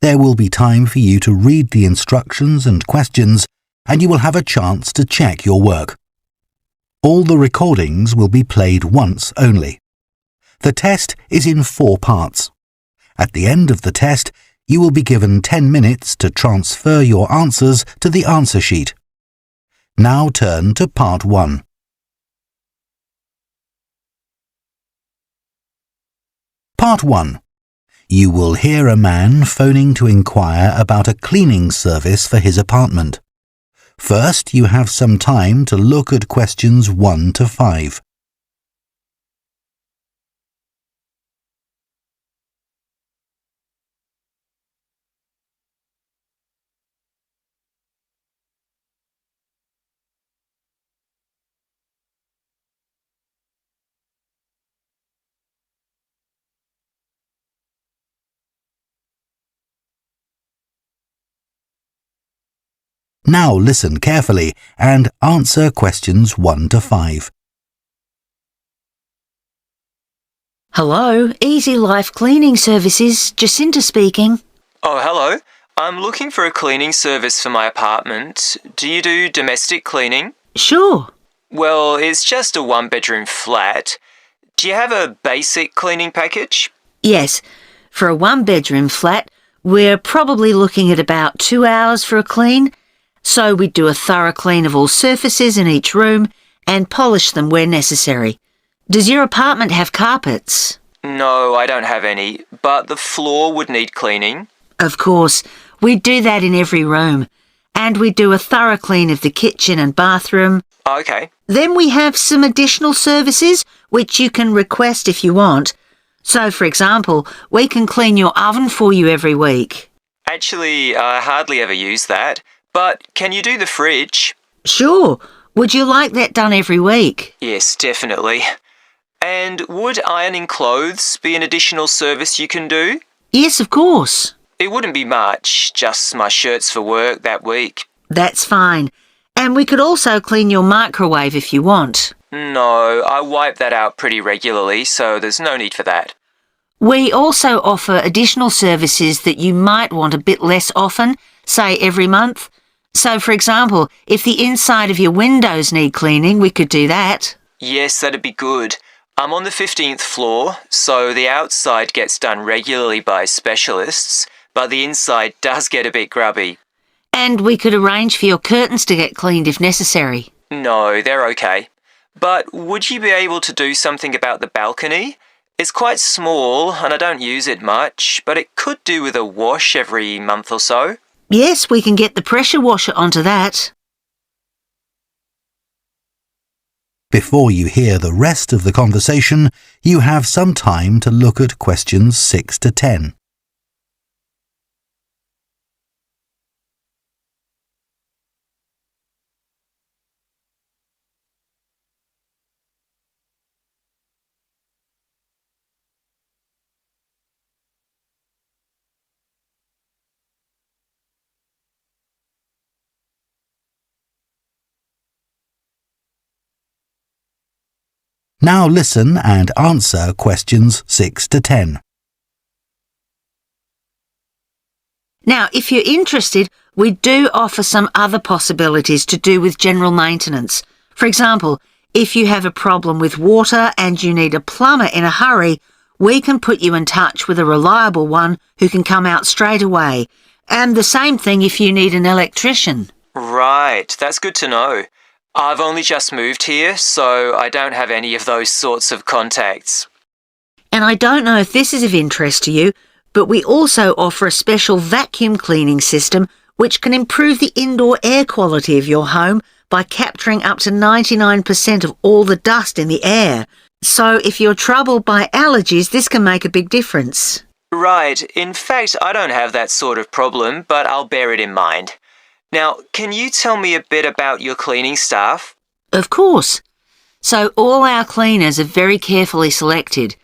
There will be time for you to read the instructions and questions, and you will have a chance to check your work. All the recordings will be played once only. The test is in 4 parts. At the end of the test, you will be given 10 minutes to transfer your answers to the answer sheet. Now turn to Part 1. Part 1. You will hear a man phoning to inquire about a cleaning service for his apartment. First, you have some time to look at questions 1 to 5. Now listen carefully and answer questions 1 to 5. Hello, Easy Life Cleaning Services, Jacinta speaking. Oh, hello. I'm looking for a cleaning service for my apartment. Do you do domestic cleaning? Sure. Well, it's just a 1-bedroom flat. Do you have a basic cleaning package? Yes, for a 1-bedroom flat, we're probably looking at about 2 hours for a clean. So we do a thorough clean of all surfaces in each room and polish them where necessary. Does your apartment have carpets? No, I don't have any, but the floor would need cleaning. Of course, we do that in every room. And we do a thorough clean of the kitchen and bathroom. Okay. Then we have some additional services which you can request if you want. So, for example, we can clean your oven for you every week. Actually, I hardly ever use that. But can you do the fridge? Sure. Would you like that done every week? Yes, definitely. And would ironing clothes be an additional service you can do? Yes, of course. It wouldn't be much, just my shirts for work that week. That's fine. And we could also clean your microwave if you want. No, I wipe that out pretty regularly, so there's no need for that. We also offer additional services that you might want a bit less often, say every month. So, for example, if the inside of your windows need cleaning, we could do that. Yes, that'd be good. I'm on the 15th floor, so the outside gets done regularly by specialists, but the inside does get a bit grubby. And we could arrange for your curtains to get cleaned if necessary. No, they're okay. But would you be able to do something about the balcony? It's quite small and I don't use it much, but it could do with a wash every month or so. Yes, we can get the pressure washer onto that. Before you hear the rest of the conversation, you have some time to look at questions 6 to 10. Now listen and answer questions 6 to 10. Now, if you're interested, we do offer some other possibilities to do with general maintenance. For example, if you have a problem with water and you need a plumber in a hurry, we can put you in touch with a reliable one who can come out straight away. And the same thing if you need an electrician. Right, that's good to know. I've only just moved here, so I don't have any of those sorts of contacts. And I don't know if this is of interest to you, but we also offer a special vacuum cleaning system which can improve the indoor air quality of your home by capturing up to 99% of all the dust in the air. So if you're troubled by allergies, this can make a big difference. Right, in fact, I don't have that sort of problem, but I'll bear it in mind. Now, can you tell me a bit about your cleaning staff? Of course. So all our cleaners are very carefully selected.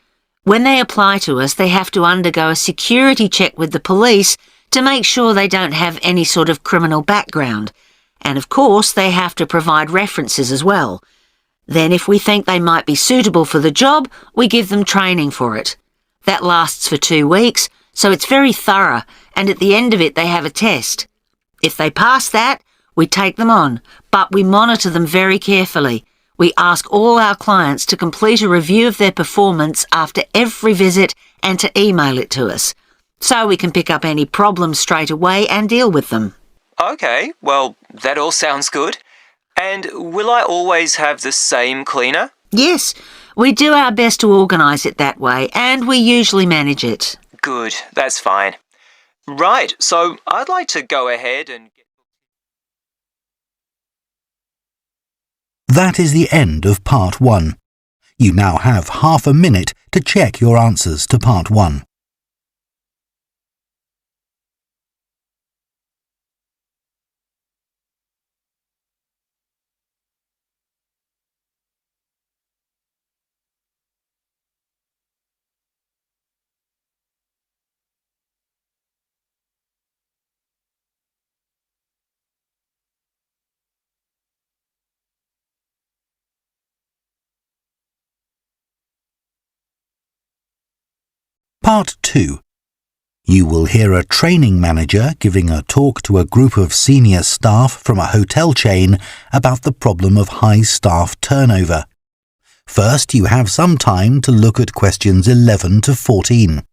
When they apply to us, they have to undergo a security check with the police to make sure they don't have any sort of criminal background. And of course, they have to provide references as well. Then if we think they might be suitable for the job, we give them training for it. That lasts for 2 weeks, so it's very thorough, and at the end of it they have a test. If they pass that, we take them on, but we monitor them very carefully. We ask all our clients to complete a review of their performance after every visit and to email it to us, so we can pick up any problems straight away and deal with them. Okay, well, that all sounds good. And will I always have the same cleaner? Yes, we do our best to organise it that way, and we usually manage it. Good, that's fine. Right, so I'd like to go ahead and... That is the end of Part 1. You now have half a minute to check your answers to Part 1. Part 2. You will hear a training manager giving a talk to a group of senior staff from a hotel chain about the problem of high staff turnover. First, you have some time to look at questions 11 to 14.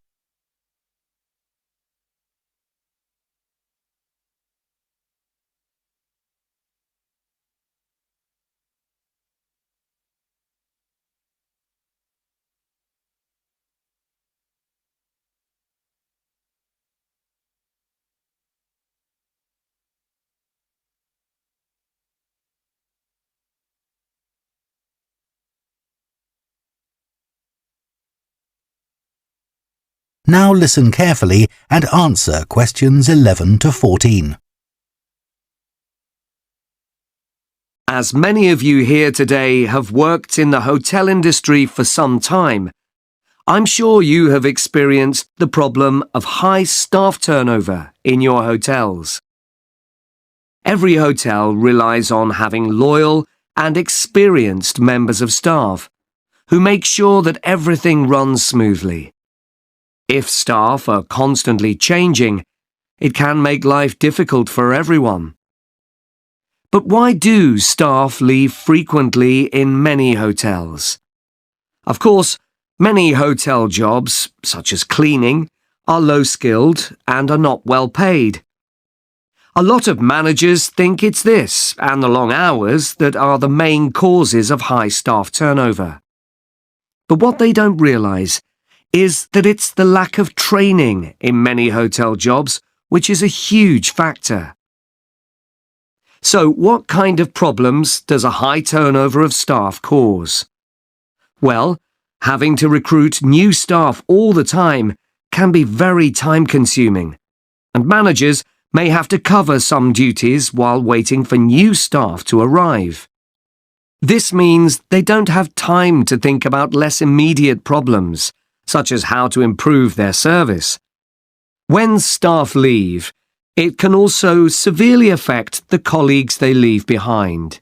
Now listen carefully and answer questions 11 to 14. As many of you here today have worked in the hotel industry for some time, I'm sure you have experienced the problem of high staff turnover in your hotels. Every hotel relies on having loyal and experienced members of staff who make sure that everything runs smoothly. If staff are constantly changing, it can make life difficult for everyone. But why do staff leave frequently in many hotels? Of course, many hotel jobs, such as cleaning, are low-skilled and are not well paid. A lot of managers think it's this and the long hours that are the main causes of high staff turnover. But what they don't realise is that it's the lack of training in many hotel jobs which is a huge factor. So what kind of problems does a high turnover of staff cause? Well, having to recruit new staff all the time can be very time-consuming, and managers may have to cover some duties while waiting for new staff to arrive. This means they don't have time to think about less immediate problems, such as how to improve their service. When staff leave, it can also severely affect the colleagues they leave behind.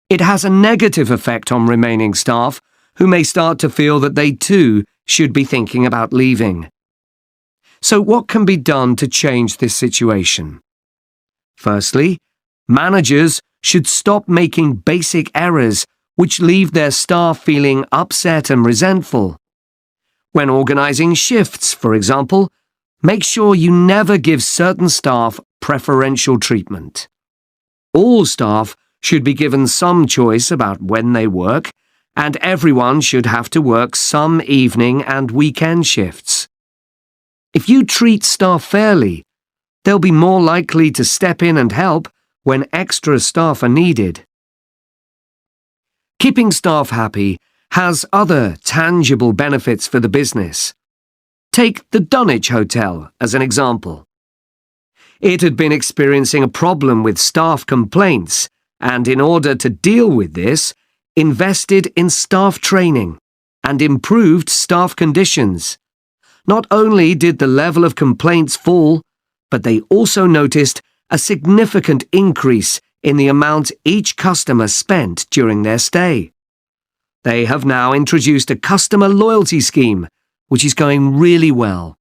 It has a negative effect on remaining staff, who may start to feel that they too should be thinking about leaving. So what can be done to change this situation? Firstly, managers should stop making basic errors which leave their staff feeling upset and resentful. When organising shifts, for example, make sure you never give certain staff preferential treatment. All staff should be given some choice about when they work, and everyone should have to work some evening and weekend shifts. If you treat staff fairly, they'll be more likely to step in and help when extra staff are needed. Keeping staff happy has other tangible benefits for the business. Take the Dunwich Hotel as an example. It had been experiencing a problem with staff complaints and, in order to deal with this, invested in staff training and improved staff conditions. Not only did the level of complaints fall, but they also noticed a significant increase in the amount each customer spent during their stay. They have now introduced a customer loyalty scheme, which is going really well.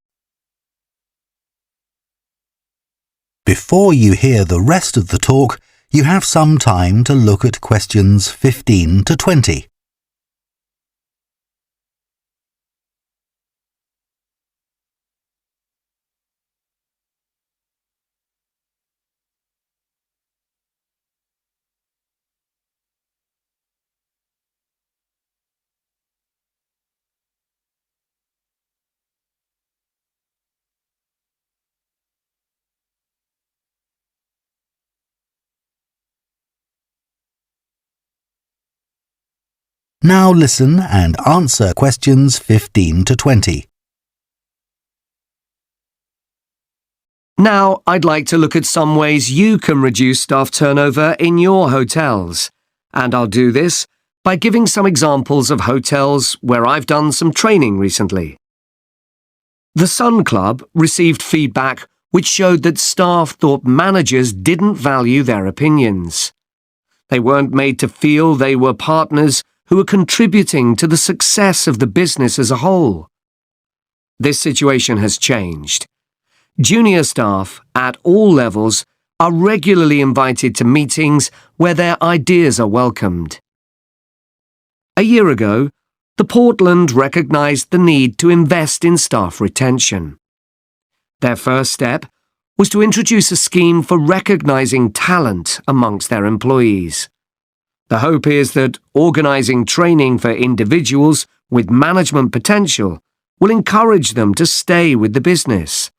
Before you hear the rest of the talk, you have some time to look at questions 15 to 20. Now listen and answer questions 15 to 20. Now I'd like to look at some ways you can reduce staff turnover in your hotels. And I'll do this by giving some examples of hotels where I've done some training recently. The Sun Club received feedback which showed that staff thought managers didn't value their opinions. They weren't made to feel they were partners who were contributing to the success of the business as a whole. This situation has changed. Junior staff at all levels are regularly invited to meetings where their ideas are welcomed. A year ago, the Portland recognised the need to invest in staff retention. Their first step was to introduce a scheme for recognising talent amongst their employees. The hope is that organising training for individuals with management potential will encourage them to stay with the business.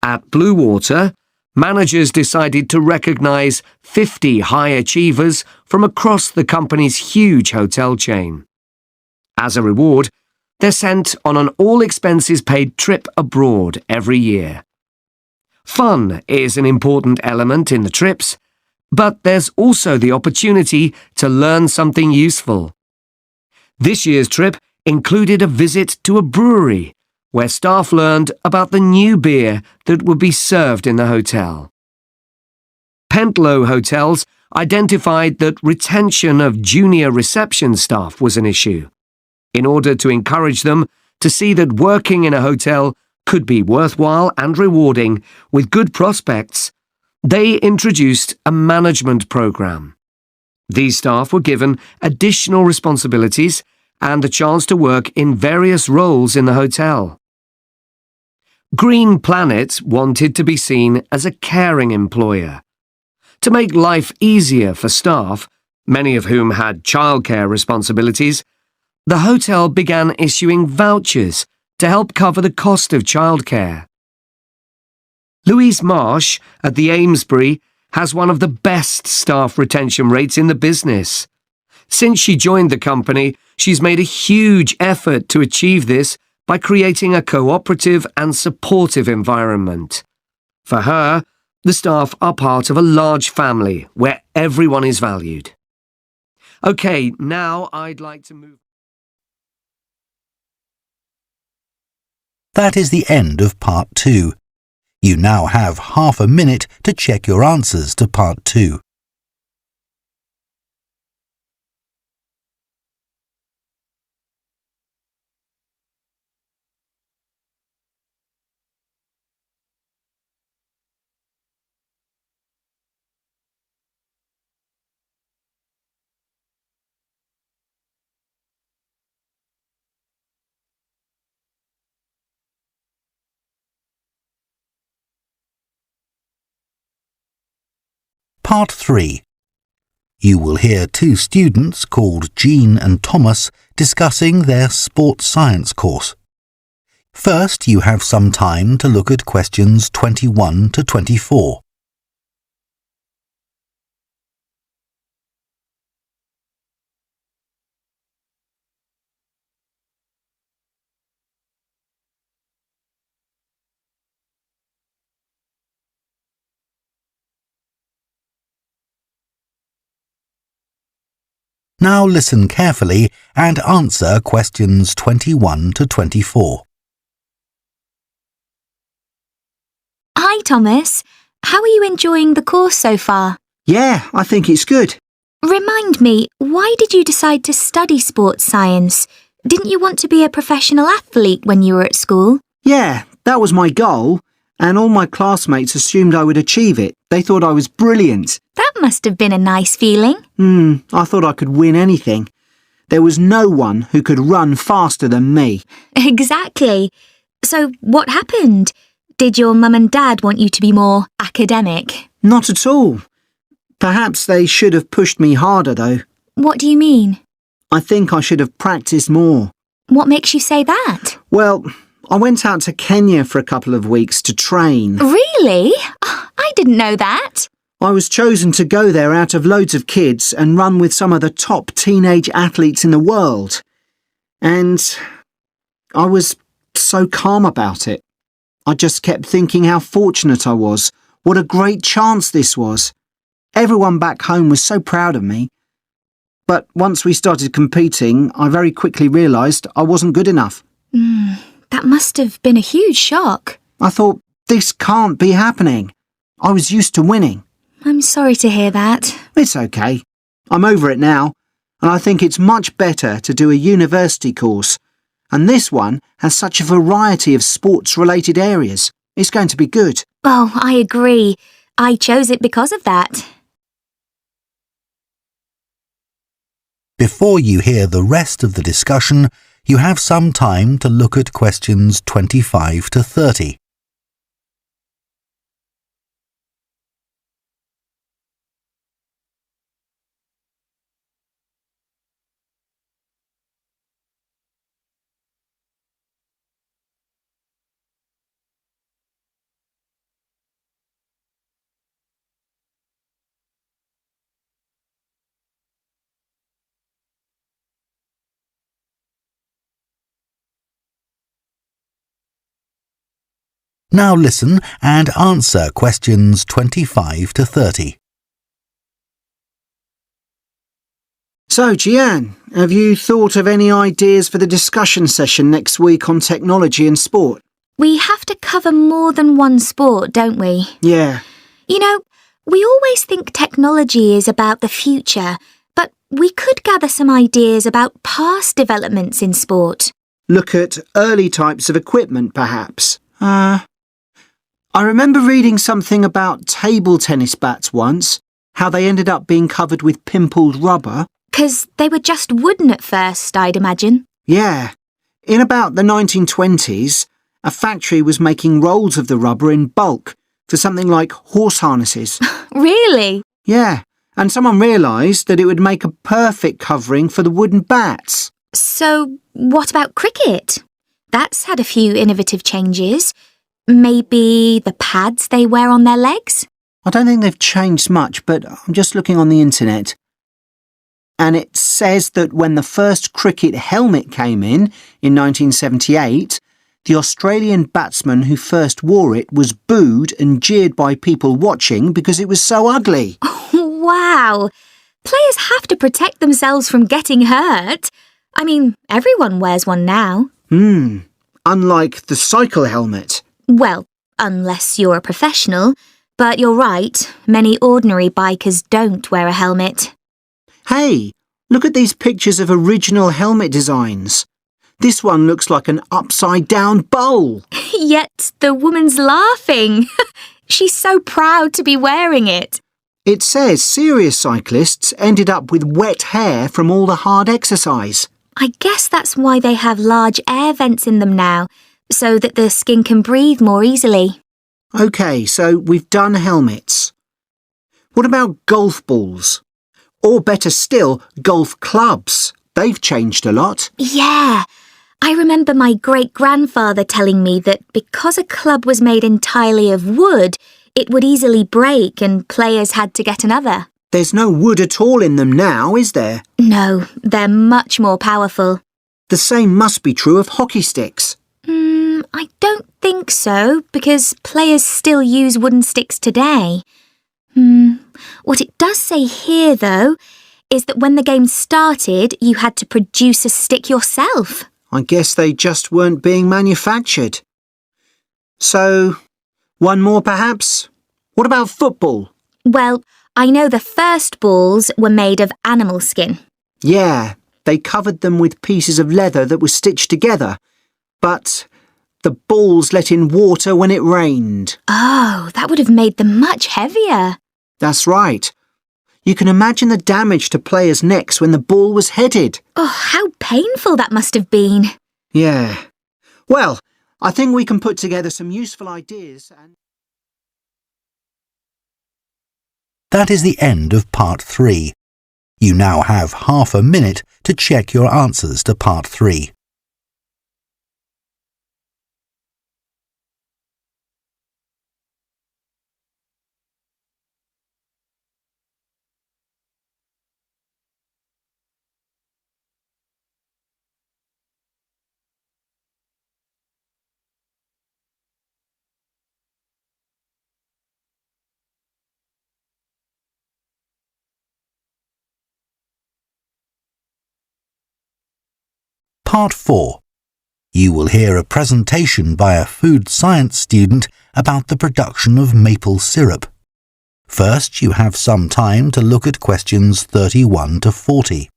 At Blue Water, managers decided to recognise 50 high achievers from across the company's huge hotel chain. As a reward, they're sent on an all-expenses-paid trip abroad every year. Fun is an important element in the trips, but there's also the opportunity to learn something useful. This year's trip included a visit to a brewery, where staff learned about the new beer that would be served in the hotel. Pentlow Hotels identified that retention of junior reception staff was an issue. In order to encourage them to see that working in a hotel could be worthwhile and rewarding with good prospects, they introduced a management program. These staff were given additional responsibilities and the chance to work in various roles in the hotel. Green Planet wanted to be seen as a caring employer. To make life easier for staff, many of whom had childcare responsibilities, the hotel began issuing vouchers to help cover the cost of childcare. Louise Marsh at the Amesbury has one of the best staff retention rates in the business. Since she joined the company, she's made a huge effort to achieve this by creating a cooperative and supportive environment. For her, the staff are part of a large family where everyone is valued. OK, now I'd like to move... That is the end of Part 2. You now have half a minute to check your answers to Part 2. Part 3. You will hear two students called Jean and Thomas discussing their sports science course. First, you have some time to look at questions 21 to 24. Now listen carefully and answer questions 21 to 24. Hi, Thomas. How are you enjoying the course so far? Yeah, I think it's good. Remind me, why did you decide to study sports science? Didn't you want to be a professional athlete when you were at school? Yeah, that was my goal. And all my classmates assumed I would achieve it. They thought I was brilliant. That must have been a nice feeling. I thought I could win anything. There was no one who could run faster than me. Exactly. So what happened? Did your mum and dad want you to be more academic? Not at all. Perhaps they should have pushed me harder, though. What do you mean? I think I should have practiced more. What makes you say that? Well, I went out to Kenya for a couple of weeks to train. Really? I didn't know that. I was chosen to go there out of loads of kids and run with some of the top teenage athletes in the world. And I was so calm about it. I just kept thinking how fortunate I was. What a great chance this was. Everyone back home was so proud of me. But once we started competing, I very quickly realised I wasn't good enough. That must have been a huge shock. I thought, this can't be happening. I was used to winning. I'm sorry to hear that. It's okay. I'm over it now, and I think it's much better to do a university course. And this one has such a variety of sports-related areas. It's going to be good. Oh, I agree. I chose it because of that. Before you hear the rest of the discussion, you have some time to look at questions 25 to 30. Now listen and answer questions 25 to 30. So, Jian, have you thought of any ideas for the discussion session next week on technology and sport? We have to cover more than one sport, don't we? Yeah. You know, we always think technology is about the future, but we could gather some ideas about past developments in sport. Look at early types of equipment, perhaps. I remember reading something about table tennis bats once, how they ended up being covered with pimpled rubber. 'Cause they were just wooden at first, I'd imagine. Yeah. In about the 1920s, a factory was making rolls of the rubber in bulk for something like horse harnesses. Really? Yeah, and someone realised that it would make a perfect covering for the wooden bats. So, what about cricket? That's had a few innovative changes. Maybe the pads they wear on their legs? I don't think they've changed much, but I'm just looking on the internet. And it says that when the first cricket helmet came in 1978, the Australian batsman who first wore it was booed and jeered by people watching because it was so ugly. Wow! Players have to protect themselves from getting hurt. I mean, everyone wears one now. Unlike the cycle helmet. Well, unless you're a professional. But you're right, many ordinary bikers don't wear a helmet. Hey, look at these pictures of original helmet designs. This one looks like an upside-down bowl. Yet the woman's laughing. She's so proud to be wearing it. It says serious cyclists ended up with wet hair from all the hard exercise. I guess that's why they have large air vents in them now, so that the skin can breathe more easily. OK, so we've done helmets. What about golf balls? Or better still, golf clubs. They've changed a lot. Yeah. I remember my great-grandfather telling me that because a club was made entirely of wood, it would easily break and players had to get another. There's no wood at all in them now, is there? No, they're much more powerful. The same must be true of hockey sticks. I don't think so, because players still use wooden sticks today. What it does say here, though, is that when the game started, you had to produce a stick yourself. I guess they just weren't being manufactured. So, one more perhaps? What about football? Well, I know the first balls were made of animal skin. Yeah, they covered them with pieces of leather that were stitched together. But the balls let in water when it rained. Oh, that would have made them much heavier. That's right. You can imagine the damage to players' necks when the ball was headed. Oh, how painful that must have been. Yeah. Well, I think we can put together some useful ideas and... That is the end of part 3. You now have half a minute to check your answers to part 3. Part 4. You will hear a presentation by a food science student about the production of maple syrup. First, you have some time to look at questions 31 to 40.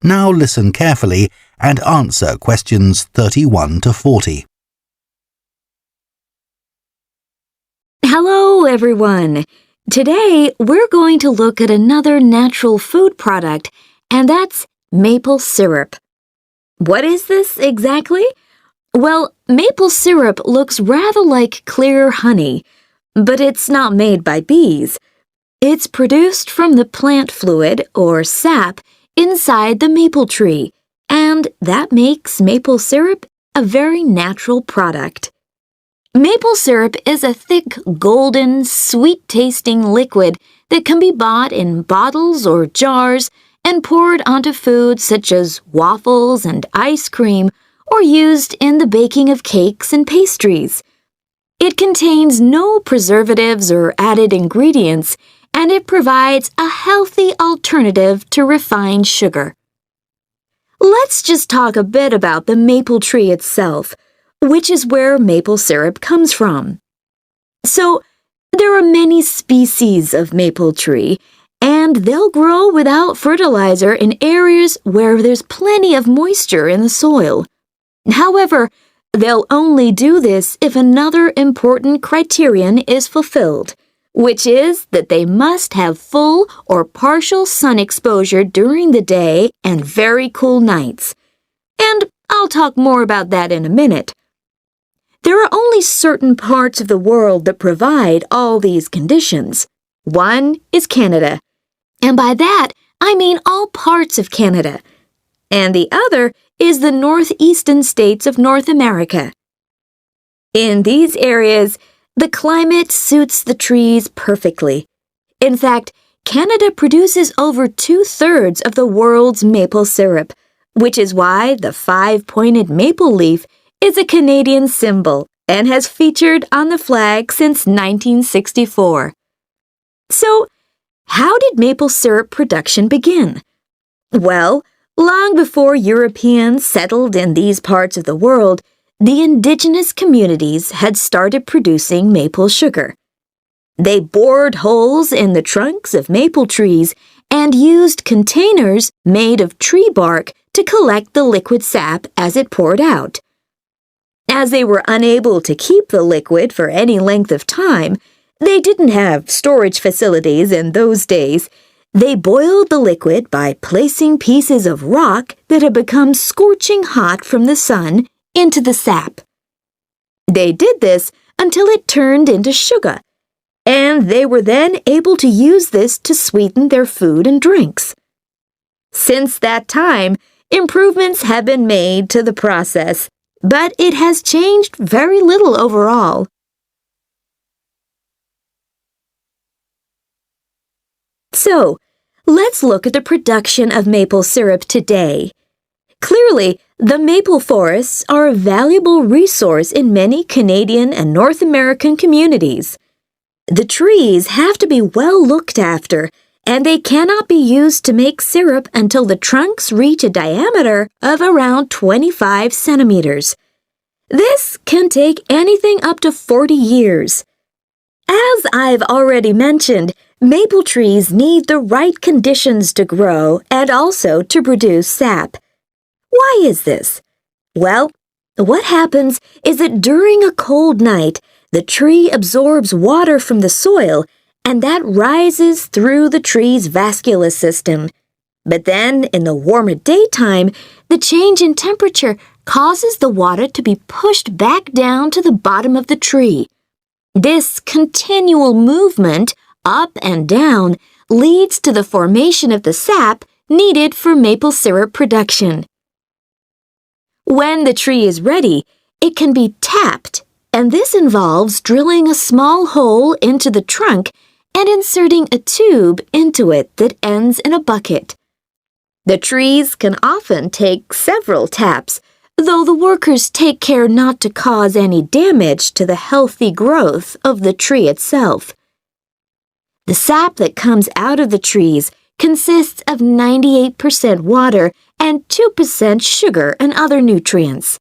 Now listen carefully and answer questions 31 to 40. Hello, everyone. Today, we're going to look at another natural food product, and that's maple syrup. What is this exactly? Well, maple syrup looks rather like clear honey, but it's not made by bees. It's produced from the plant fluid, or sap, inside the maple tree, and that makes maple syrup a very natural product. Maple syrup is a thick, golden, sweet-tasting liquid that can be bought in bottles or jars and poured onto foods such as waffles and ice cream, or used in the baking of cakes and pastries. It contains no preservatives or added ingredients, and it provides a healthy alternative to refined sugar. Let's just talk a bit about the maple tree itself, which is where maple syrup comes from. So, there are many species of maple tree, and they'll grow without fertilizer in areas where there's plenty of moisture in the soil. However, they'll only do this if another important criterion is fulfilled, which is that they must have full or partial sun exposure during the day and very cool nights. And I'll talk more about that in a minute. There are only certain parts of the world that provide all these conditions. One is Canada, and by that I mean all parts of Canada. And the other is the northeastern states of North America. In these areas, the climate suits the trees perfectly. In fact, Canada produces over 2/3 of the world's maple syrup, which is why the 5-pointed maple leaf is a Canadian symbol and has featured on the flag since 1964. So, how did maple syrup production begin? Well, long before Europeans settled in these parts of the world, the indigenous communities had started producing maple sugar. They bored holes in the trunks of maple trees and used containers made of tree bark to collect the liquid sap as it poured out. As they were unable to keep the liquid for any length of time, they didn't have storage facilities in those days. They boiled the liquid by placing pieces of rock that had become scorching hot from the sun into the sap. They did this until it turned into sugar, and they were then able to use this to sweeten their food and drinks. Since that time, improvements have been made to the process, but it has changed very little overall. So, let's look at the production of maple syrup today. Clearly, the maple forests are a valuable resource in many Canadian and North American communities. The trees have to be well looked after, and they cannot be used to make syrup until the trunks reach a diameter of around 25 centimeters. This can take anything up to 40 years. As I've already mentioned, maple trees need the right conditions to grow and also to produce sap. Why is this? Well, what happens is that during a cold night, the tree absorbs water from the soil, and that rises through the tree's vascular system. But then, in the warmer daytime, the change in temperature causes the water to be pushed back down to the bottom of the tree. This continual movement, up and down, leads to the formation of the sap needed for maple syrup production. When the tree is ready, it can be tapped, and this involves drilling a small hole into the trunk and inserting a tube into it that ends in a bucket. The trees can often take several taps, though the workers take care not to cause any damage to the healthy growth of the tree itself. The sap that comes out of the trees consists of 98% water and 2% sugar and other nutrients.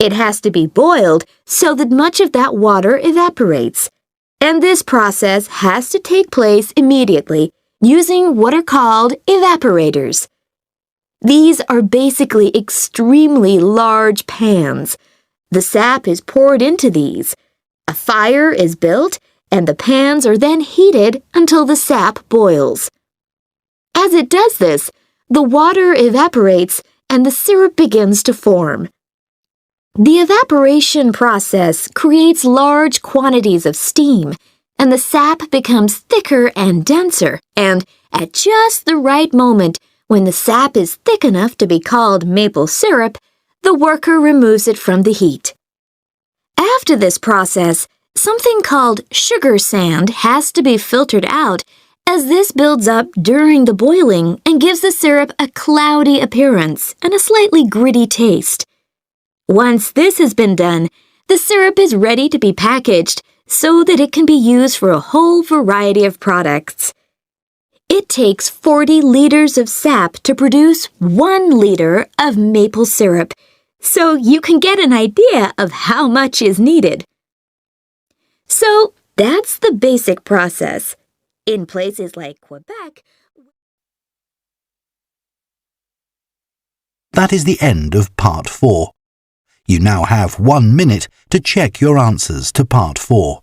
It has to be boiled so that much of that water evaporates, and this process has to take place immediately using what are called evaporators. These are basically extremely large pans. The sap is poured into these. A fire is built, and the pans are then heated until the sap boils. As it does this, the water evaporates and the syrup begins to form. The evaporation process creates large quantities of steam, and the sap becomes thicker and denser, and at just the right moment, when the sap is thick enough to be called maple syrup, the worker removes it from the heat. After this process, something called sugar sand has to be filtered out, as this builds up during the boiling and gives the syrup a cloudy appearance and a slightly gritty taste. Once this has been done, the syrup is ready to be packaged so that it can be used for a whole variety of products. It takes 40 liters of sap to produce 1 liter of maple syrup, so you can get an idea of how much is needed. So that's the basic process. In places like Quebec, That is the end of Part 4. You now have 1 minute to check your answers to Part 4.